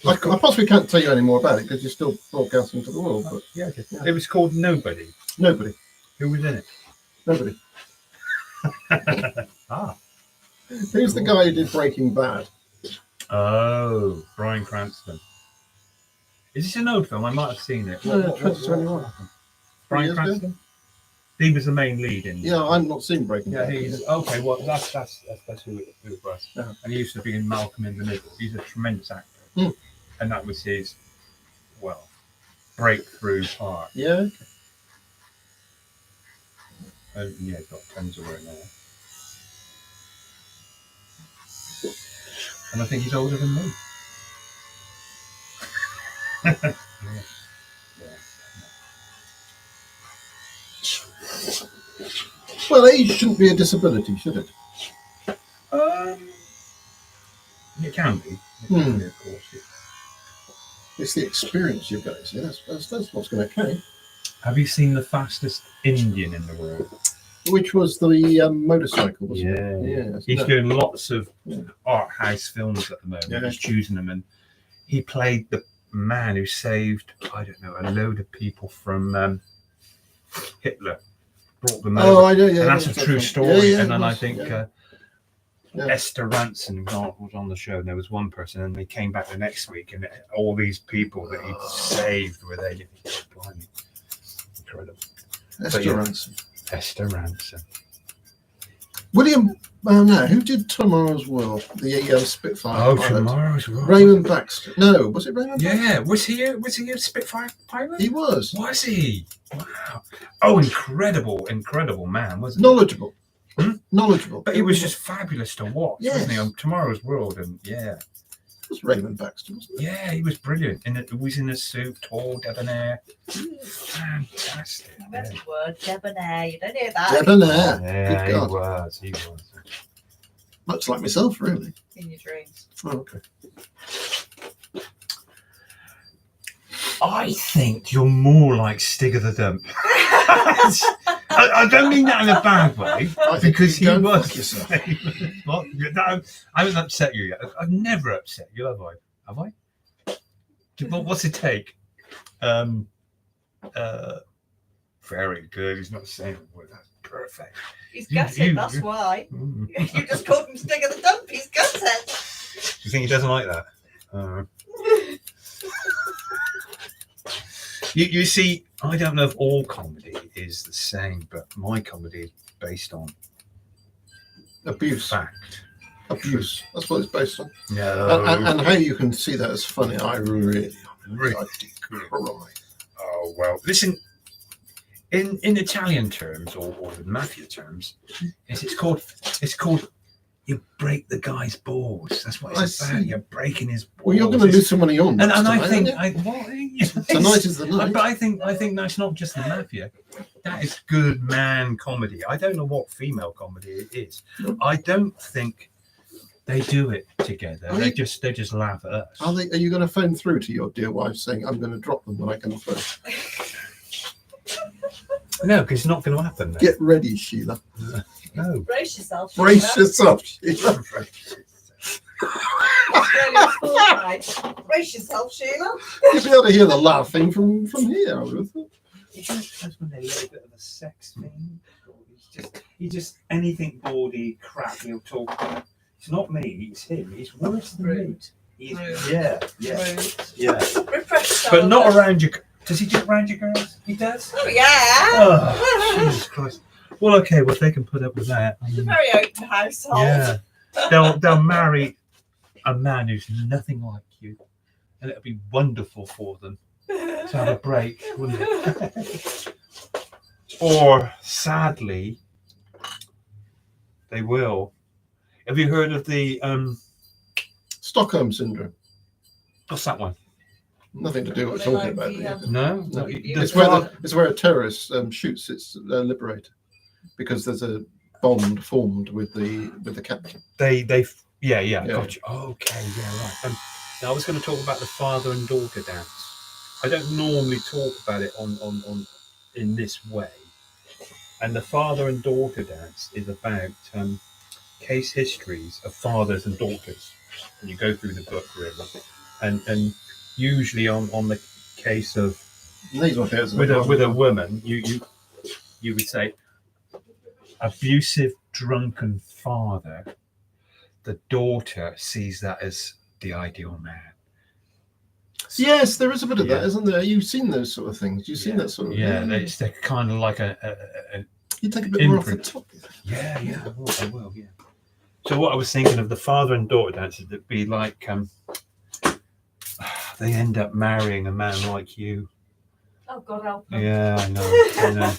I possibly can't tell you any more about it because you're still broadcasting to the world. But Yeah, okay. It was called Nobody. Nobody, Who was in it? Nobody. Ah. Who's the guy who did Breaking Bad? Oh, Bryan Cranston. Is this an old film? I might have seen it. No, 2021. Bryan years ago. Cranston? He was the main lead in. Yeah, I've not seen Breaking Yeah, Bad. he's okay. Well, that's who it was. Yeah. And he used to be in Malcolm in the Middle. He's a tremendous actor, and that was his breakthrough part. Yeah. Okay. And yeah, he's got tons of work now. And I think he's older than me. Yeah. Well, age shouldn't be a disability, should it? It can be. It can be, of course. Yeah. It's the experience you've got. See, that's what's going to count. Have you seen the fastest Indian in the world? Which was the motorcycle, wasn't Yeah. it? Yeah. He's doing lots of Yeah. art house films at the moment. Yeah. He's choosing them, and he played the man who saved, I don't know, a load of people from Hitler. Brought them over. I know. Yeah, and that's a true story. Yeah, yeah, and then I was, think yeah. Esther Ranson was on the show, and there was one person, and they came back the next week, and all these people that he'd saved were there. Blimey. Incredible. Esther Ranson. Esther Ranson. William. No, who did Tomorrow's World? The Spitfire. Oh, pilot? Tomorrow's World. Raymond Baxter. No, was it Raymond? Yeah, was he a Spitfire pilot? He was. Was he? Wow. Oh, incredible man, wasn't Knowledgeable. Hmm? Knowledgeable. he? But he was just fabulous to watch, wasn't he? Yes. On Tomorrow's World, and yeah. It was Raymond Baxter, wasn't it? Yeah, he was brilliant. He was in a suit, tall, debonair. Fantastic. That's the word, debonair. You don't hear that Debonair. Yeah, Good he God. was. Much like myself, really. in your dreams. Oh, okay. I think you're more like Stig of the Dump. I don't mean that in a bad way, I think because he you don't was. fuck yourself. What? I haven't upset you yet. I've never upset you, have I? Have I? What's it take? Very good. He's not saying a word. That's perfect. He's gutted, that's why. Mm. You just called him Stig of the Dump, he's gutted. Do you think he doesn't like that? You see, I don't know if all comedy is the same, but my comedy is based on Abuse. fact. Abuse. That's what it's based on. No. And how you can see that as funny, I really Really? I decry. Oh, well, listen, in Italian terms, or in mafia terms, it's called you break the guy's balls. That's what it's about. You're breaking his balls. Well, you're going to lose some money on that. And I think, tonight is the night. But I think that's not just the mafia. That is good man comedy. I don't know what female comedy it is. I don't think they do it together. They just laugh at us. Are you going to phone through to your dear wife saying, I'm going to drop them when I come through? No, because it's not going to happen. Then. Get ready, Sheila. No. Brace yourself. Sheila. Brace yourself, Sheila. Australia's foresight. Brace yourself, Sheila. You'll be able to hear the laughing from here, I would have thought. That's when they're a little bit of a sex thing. He's just anything bawdy crap he'll talk about. It's not me, it's him. He's worse than me. Rude. He's, Rude. yeah. Rude. Yeah. Repressed But not childhood. around your. Does he do it around your girls? He does. Oh, yeah. Oh, Jesus Christ. Well, okay. Well, if they can put up with that. I It's a mean, very open household. yeah. They'll marry a man who's nothing like you, and it'll be wonderful for them to have a break, wouldn't it? Or sadly, they will. Have you heard of the Stockholm Syndrome. what's that one? Nothing to do with They talking like about the, it. No, No. The It's father- where a terrorist shoots its liberator because there's a bond formed with the captain. they yeah Yeah. gotcha. Okay, yeah, right. Now I was going to talk about the father and daughter dance. I don't normally talk about it on in this way. And the father and daughter dance is about case histories of fathers and daughters. And you go through the book really, and usually on the case of These are hairs. with a woman, you would say abusive drunken father. The daughter sees that as the ideal man. Yes, there is a bit of Yeah. that, isn't there? You've seen those sort of things. You've seen that sort of. Yeah, they're kind of like a You take a bit more off the imprint. top. Yeah, I will, yeah. So what I was thinking of the father and daughter dances, that'd be like they end up marrying a man like you. Oh, God help them. Yeah, I know.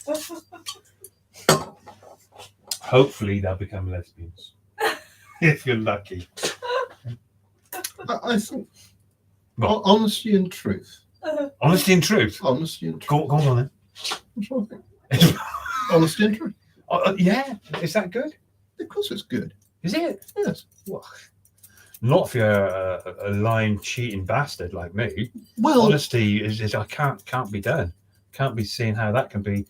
Hopefully they'll become lesbians. If you're lucky. I think What? honesty and truth. Honesty and truth. Honesty and truth. Go on then. What's wrong with it? Honesty and truth. Yeah, is that good? Of course, it's good. Is it? Yes. Well, not if you're a lying, cheating bastard like me. Well, Honesty is I can't be done. Can't be seen how that can be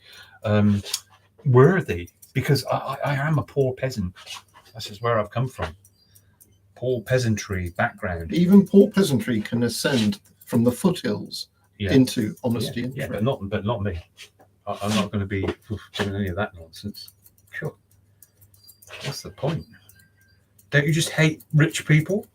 worthy, because I am a poor peasant. This is where I've come from. Poor peasantry background. even poor peasantry can ascend from the foothills Yeah. into honesty and Yeah, truth. but not me. I'm not going to be doing any of that nonsense. Sure. What's the point? Don't you just hate rich people?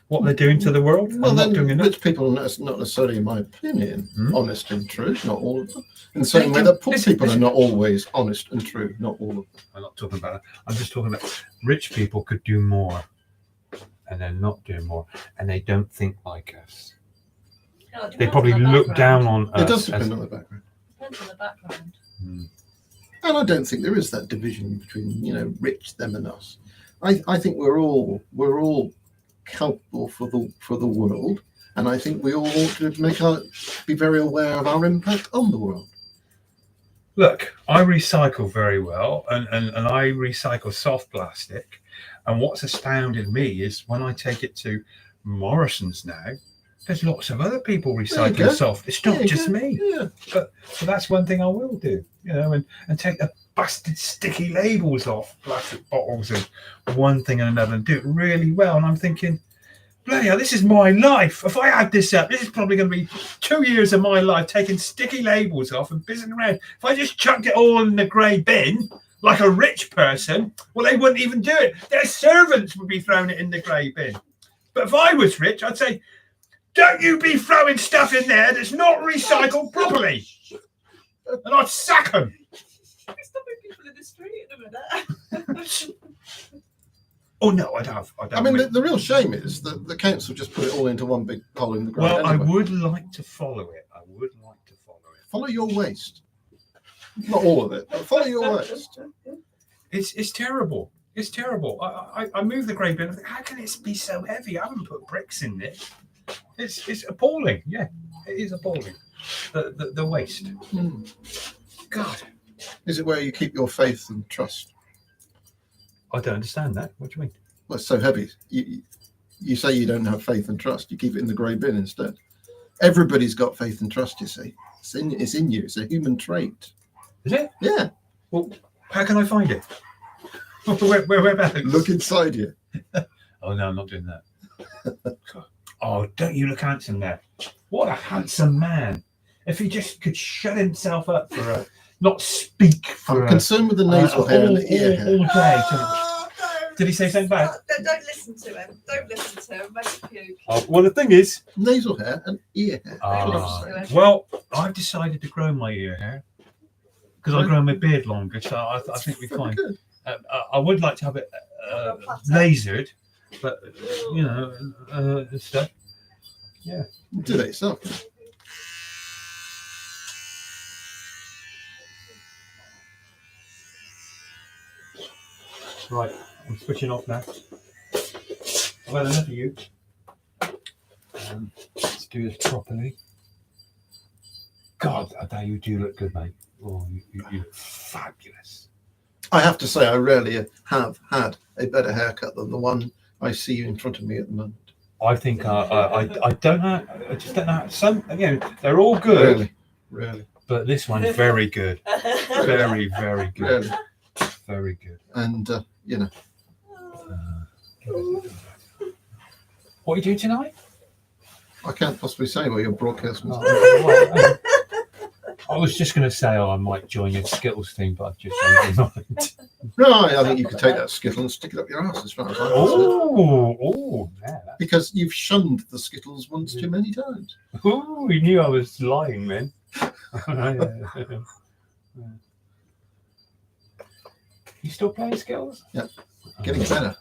What they're doing to the world? Well, I'm not then, doing enough. rich people are not necessarily, in my opinion, Hmm? honest and true. Not all of them. In the same They way can- that poor listen, people are listen. not always honest and true. Not all of them. I'm not talking about that. I'm just talking about rich people could do more, and they're not doing more, and they don't think like us. No, it They depends probably on the look background. down on us. It does as- depend on the background. Depends on the background. Hmm. And I don't think there is that division between, rich, them, and us. I think we're all culpable for the world, and I think we all ought to be very aware of our impact on the world. Look, I recycle very well, and I recycle soft plastic. And what's astounded me is when I take it to Morrison's now, there's lots of other people There you recycling go. soft. It's There not you just go. me. Yeah. So that's one thing I will do, and take the busted sticky labels off plastic bottles and one thing and another, and do it really well. And I'm thinking, bloody hell, this is my life. If I add this up, this is probably going to be 2 years of my life taking sticky labels off and buzzing around. If I just chucked it all in the grey bin, like a rich person, well, they wouldn't even do it. Their servants would be throwing it in the grey bin. But if I was rich, I'd say, don't you be throwing stuff in there that's not recycled properly. And I'd sack them. Stopping people in the street in a minute. Oh, no, I'd have. I mean, the real shame is that the council just put it all into one big hole in the ground. Well, I anyway. would like to follow it. Follow your waste. Not all of it, but follow your waste. It's terrible. It's terrible. I moved the grey bin. I think, how can it be so heavy? I haven't put bricks in this. It's appalling. Yeah, it is appalling. The waste. Hmm. God, Is it where you keep your faith and trust? I don't understand that. What do you mean? Well, it's so heavy. You say you don't have faith and trust. You keep it in the grey bin instead. Everybody's got faith and trust, you see. It's in you. It's a human trait. Is it? Yeah. Well, how can I find it? Whereabouts? Look inside you. Oh no, I'm not doing that. Oh, don't you look handsome there? What a handsome man! If he just could shut himself up for not speak for I'm concerned with the nasal hair and the ear hair. all day. Oh, no. Did he say something bad? Don't listen to him. Don't listen to him. Make it puke. Oh, well, the thing is, Nasal hair and ear hair. well, I've decided to grow my ear hair because I grow my beard longer, so I think we're fine. Good. I would like to have it lasered, but stuff. Yeah. Do that yourself. Right, I'm switching off now. I've had enough of you. Let's do this properly. God, I tell you do look good, mate. Oh, you're fabulous. I have to say, I rarely have had a better haircut than the one I see in front of me at the moment. I think I don't know. I just don't know. Some they're all good, Really. but this one's very good. Very, very good. Really. Very good. And, What are you doing tonight? I can't possibly say where your broadcast was. I was just going to say, I might join your Skittles team, but I've just changed my mind. No, I think you could take that skittle and stick it up your ass as far as I'm concerned. Oh, yeah. Because you've shunned the skittles once too many times. Oh, he knew I was lying, man. You still playing Skittles? Getting better.